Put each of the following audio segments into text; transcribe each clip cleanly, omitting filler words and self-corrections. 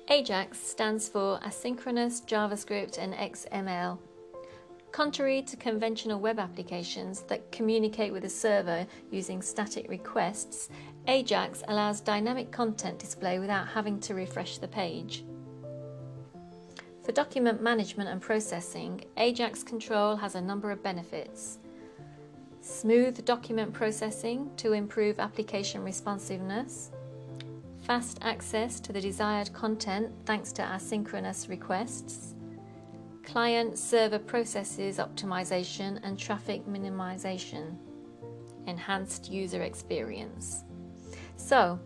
AJAX stands for Asynchronous JavaScript and XML. Contrary to conventional web applications that communicate with a server using static requests, AJAX allows dynamic content display without having to refresh the page. For document management and processing, AJAX Control has a number of benefits. Smooth document processing to improve application responsiveness, fast access to the desired content thanks to asynchronous requests, client-server processes optimization and traffic minimization, enhanced user experience. So,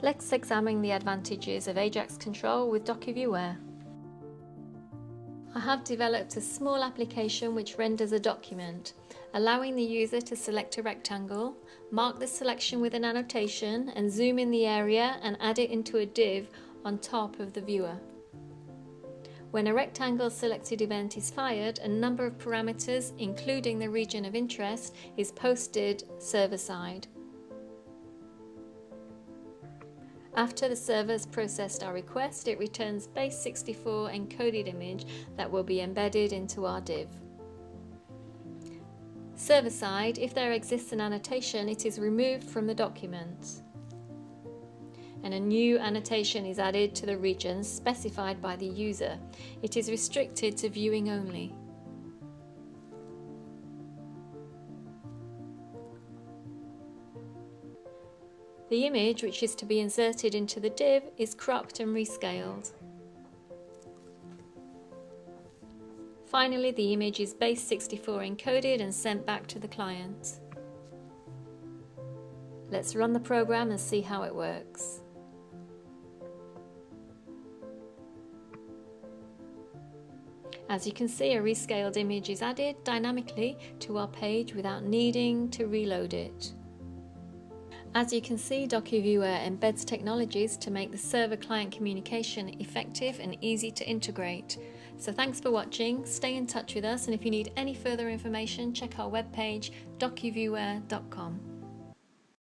let's examine the advantages of AJAX Control with DocuViewer. I have developed a small application which renders a document, allowing the user to select a rectangle, mark the selection with an annotation, and zoom in the area and add it into a div on top of the viewer. When a rectangle selected event is fired, a number of parameters, including the region of interest, is posted server-side. After the server has processed our request, it returns base64 encoded image that will be embedded into our div. Server-side, if there exists an annotation, it is removed from the document, and a new annotation is added to the regions specified by the user. It is restricted to viewing only. The image which is to be inserted into the div is cropped and rescaled. Finally, the image is base64 encoded and sent back to the client. Let's run the program and see how it works. As you can see, a rescaled image is added dynamically to our page without needing to reload it. As you can see, DocuViewer embeds technologies to make the server-client communication effective and easy to integrate. So thanks for watching, stay in touch with us, and if you need any further information, check our webpage docuviewer.com.